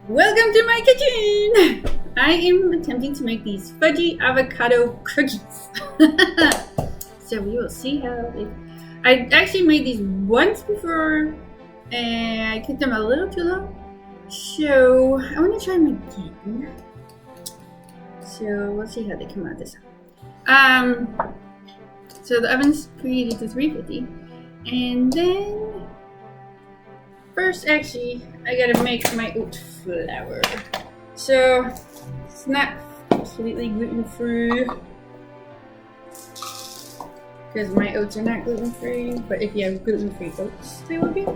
Welcome to my kitchen! I am attempting to make these fudgy avocado cookies. So we will see how they... I actually made these once before and I cooked them a little too long. So I want to try them again. So we'll see how they come out this time. So the oven's preheated to 350. And then first, actually, I gotta make my oat flour. So it's not completely gluten-free because my oats are not gluten-free. But if you have gluten-free oats, they will be.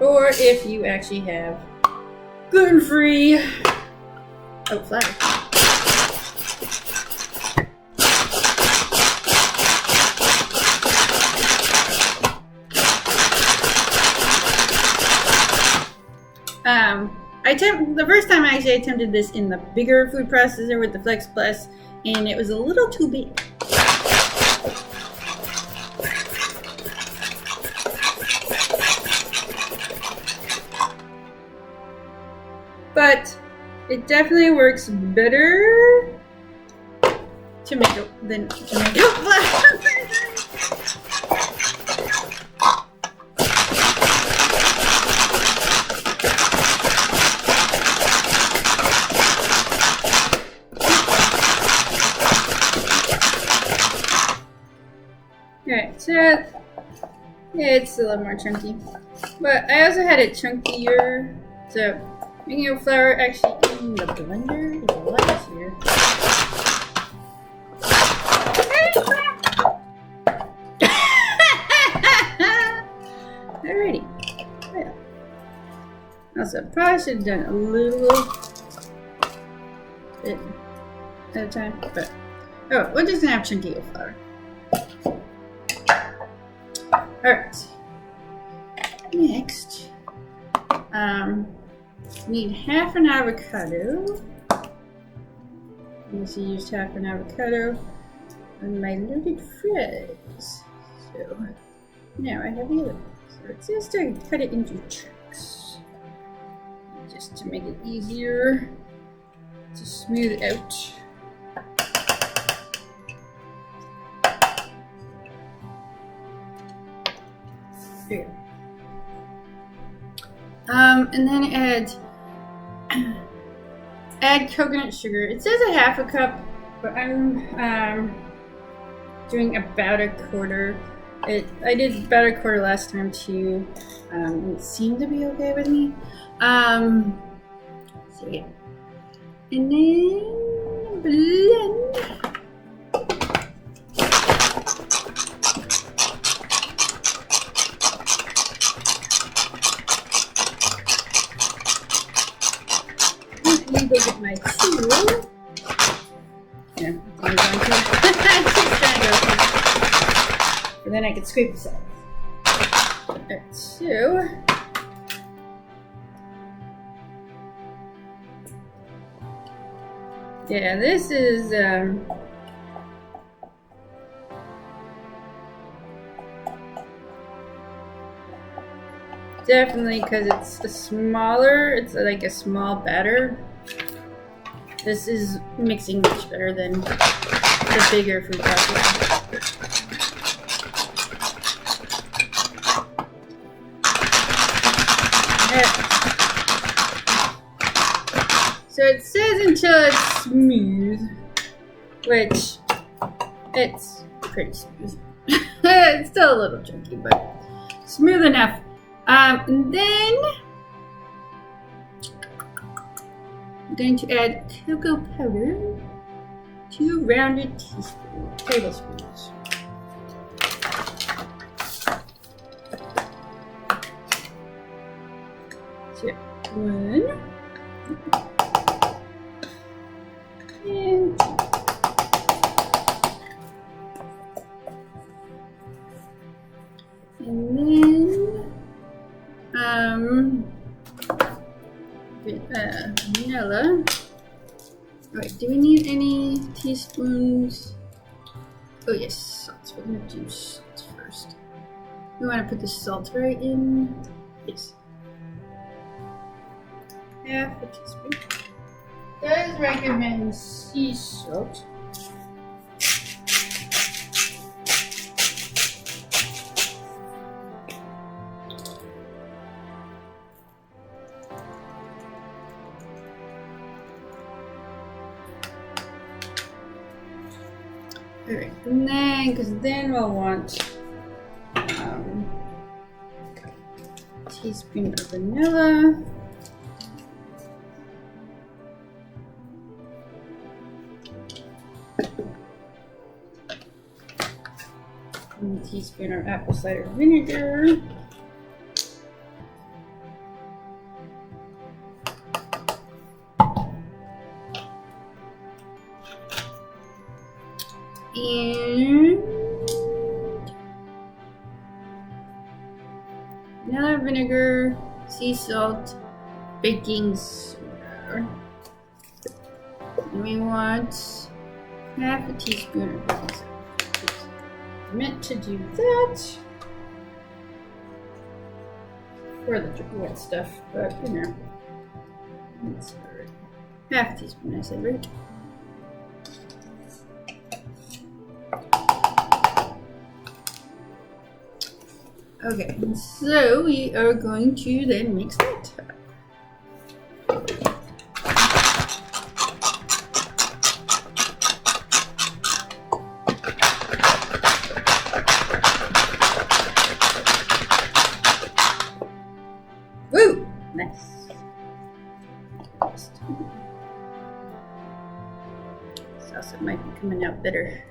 Or if you actually have gluten-free oat flour. The first time I actually attempted this in the bigger food processor with the Flex Plus, and it was a little too big. But it definitely works better to make it than to make it flour. Alright, so yeah, it's a little more chunky. But I also had it chunkier, so making a flour actually in the blender is a lot easier. Alrighty. Well, also, probably should have done a little bit at a time, but oh, we're just gonna have chunky flour. Alright. Next, need half an avocado. I also used half an avocado on my loaded fries. So now I have the other one. So it's just to cut it into chunks, just to make it easier to smooth out. There. And then add coconut sugar. It says a half a cup, but I'm doing about a quarter. I did about a quarter last time too. It seemed to be okay with me. So yeah. And then blend. Let me go get my tool. Yeah, I'm going to. And then I can scrape the sides. Alright, so yeah, this is definitely because it's a smaller. It's like a small batter. This is mixing much better than the bigger food processor. So it says until it's smooth, which it's pretty smooth. It's still a little chunky, but smooth enough. And then I'm going to add cocoa powder, 2 rounded tablespoons. So 1 and 2. And then vanilla. Alright, do we need any teaspoons? Oh yes, salt. We're gonna do salt first. We want to put the salt right in. Yes. half a teaspoon. Does recommend sea salt. Alright, and then, because then we'll want a teaspoon of vanilla. And a teaspoon of apple cider vinegar. And vanilla vinegar, sea salt, baking soda. And we want half a teaspoon of baking soda. I meant to do that for the wet stuff, but you know, it's alright. Half a teaspoon, I said, right? Okay, so we are going to then mix that up. Woo! Nice. Salsa might be coming out better.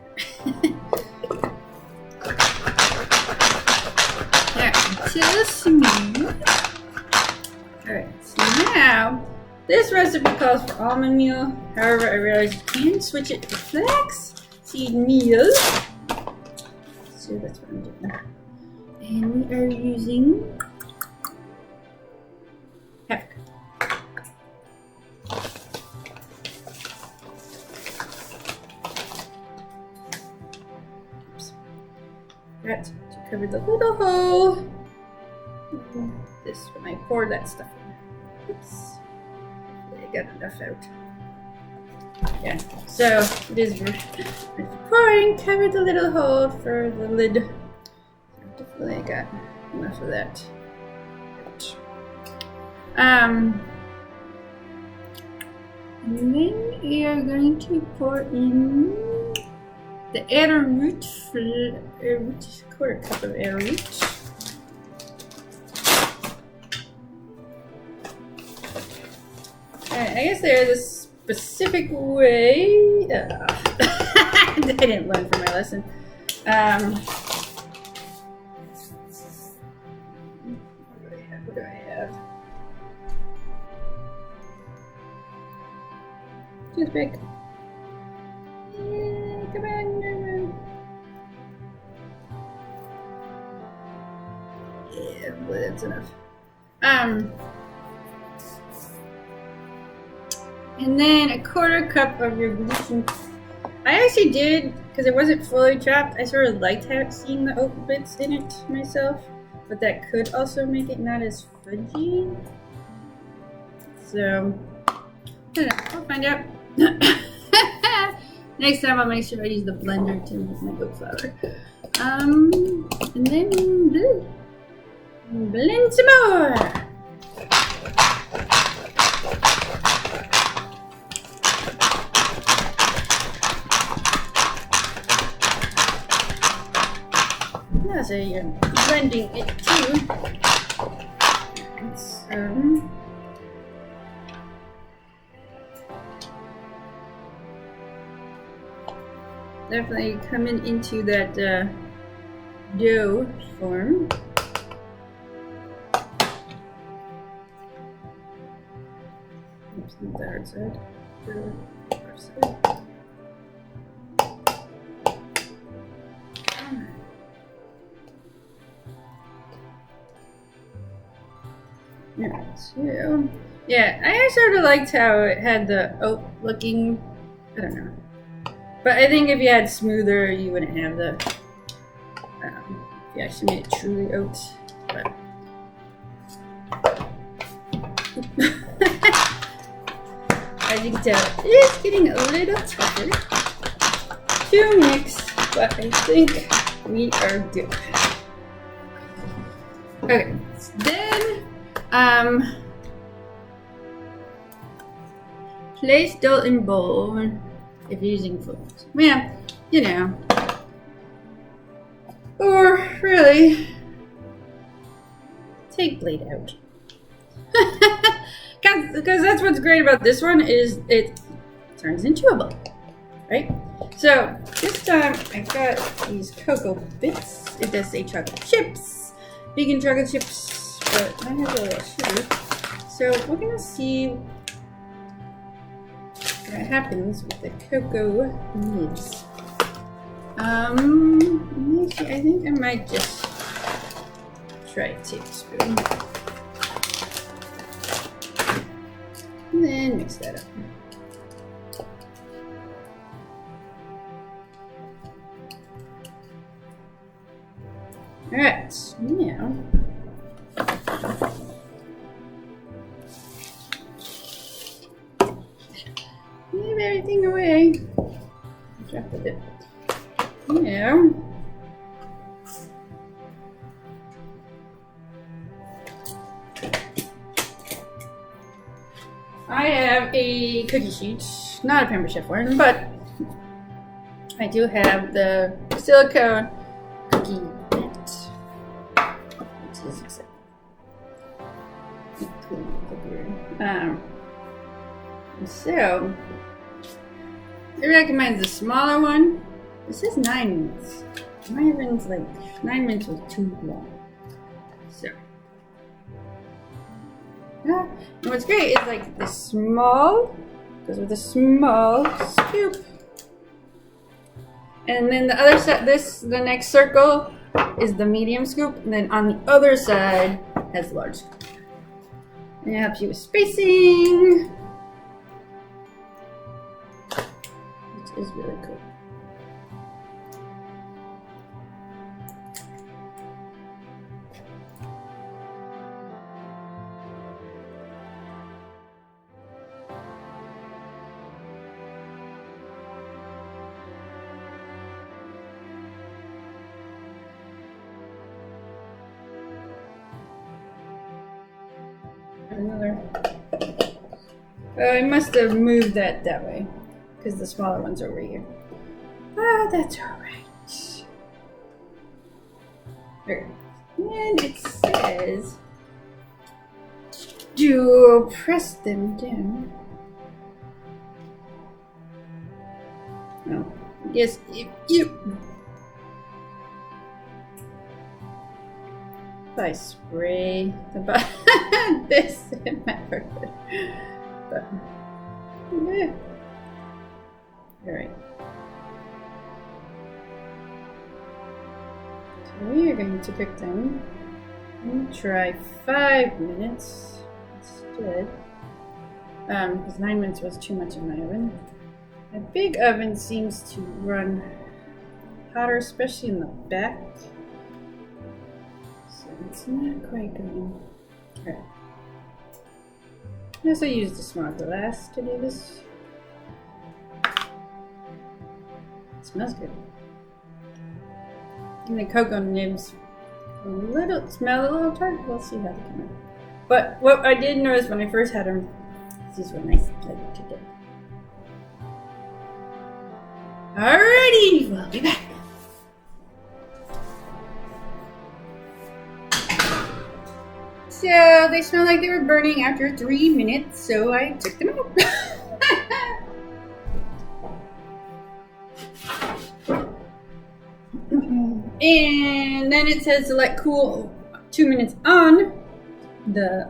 Till smooth. Alright, so now this recipe calls for almond meal. However, I realized you can switch it to flax seed meal. So that's what I'm doing. And we are using half a cup. Oops. That to cover the little hole. This when I pour that stuff in. Oops. I got enough out. Yeah, so it is pouring, cover the little hole for the lid. Definitely I got enough of that. And then we are going to pour in the arrowroot, quarter cup of arrowroot. I guess there is a specific way. I didn't learn from my lesson. What do I have? Toothpick. Yeah, come on. Yeah, well, that's enough. And then a quarter cup of your gluten. I actually did, because it wasn't fully chopped, I sort of liked seeing the oat bits in it myself, but that could also make it not as fudgy. So, I don't know, I'll find out. Next time I'll make sure I use the blender to make my oat flour. And then blend some more. As I'm blending it too. So definitely coming into that dough form. Oops, not the hard side. The hard side. So, yeah, I sort of liked how it had the oat looking, I don't know. But I think if you had smoother, you wouldn't have the, if you actually made it truly oat. But as you can tell, it's getting a little tougher to mix, but I think we are good. Okay, then place dough in bowl if using foods. Yeah, you know. Or really, take blade out. Because that's what's great about this one is it turns into a bowl, right? So this time I got these cocoa bits. It does say chocolate chips, vegan chocolate chips, but I have a little sugar. So we're gonna see what happens with the cocoa nibs. Actually, I think I might just try a tablespoon. And then mix that up. Alright, now leave everything away. Drop it. Now I have a cookie sheet, not a Pampered Chef one, but I do have the silicone cookie mat, which is exciting. So it recommends the smaller one. It says 9 minutes. My oven's like 9 minutes was too long. So yeah. And what's great is like the small goes with a small scoop. And then the other side, the next circle is the medium scoop, and then on the other side has the large scoop. And it helps you with spacing, which is really cool. Another. I must have moved that way because the smaller one's over here. Ah, that's alright. Okay. And it says to press them down. Oh, yes, if I spray the button, this in my purpose. But yeah. Alright. So we are going to cook them and try 5 minutes instead. Because 9 minutes was too much in my oven. A big oven seems to run hotter, especially in the back. It's not quite going. Alright. I also used a small glass to do this. It smells good. And the cocoa nibs smell a little tart. We'll see how they come out. But what I did notice when I first had them, these were nice and light to get. Alrighty, we'll be back. So they smelled like they were burning after 3 minutes, so I took them out. And then it says to let cool 2 minutes on the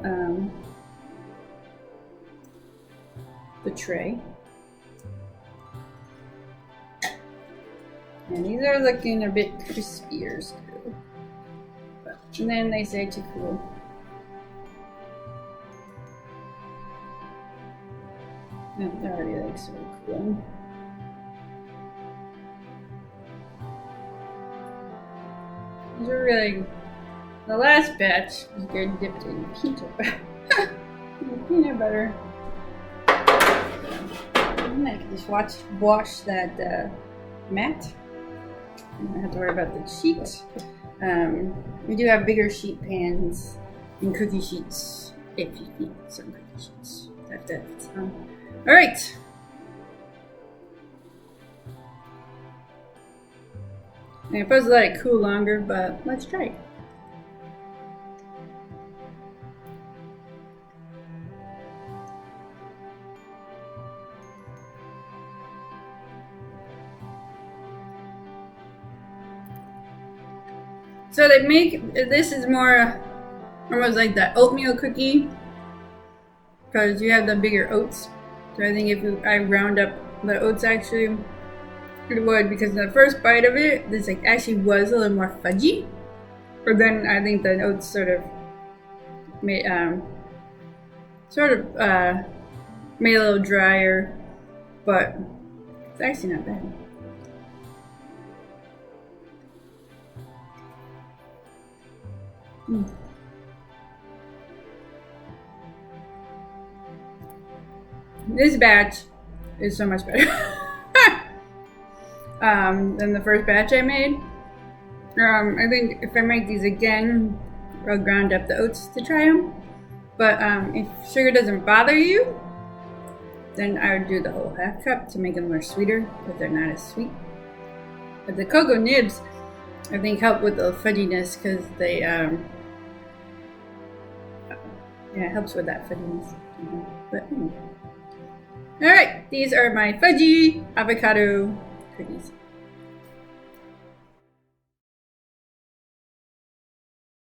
tray. And these are looking a bit crispier still. And then they say to cool. No, they're already like sort of cooling. These are really, the last batch was good dipped in peanut butter. And I can just wash that mat. I don't have to worry about the sheet. We do have bigger sheet pans and cookie sheets if you need some cookie sheets. All right. I'm supposed to let it cool longer, but let's try it. So they make, this is more almost like the oatmeal cookie because you have the bigger oats. So I think if I round up the oats actually, it would, because the first bite of it, this like actually was a little more fudgy. But then I think the oats sort of made made a little drier, but it's actually not bad. This batch is so much better than the first batch I made. I think if I make these again, I'll ground up the oats to try them. But if sugar doesn't bother you, then I would do the whole half cup to make them more sweeter, because they're not as sweet. But the cocoa nibs, I think, help with the fudginess because they, it helps with that fudginess. But anyway. Alright, these are my fudgy avocado cookies.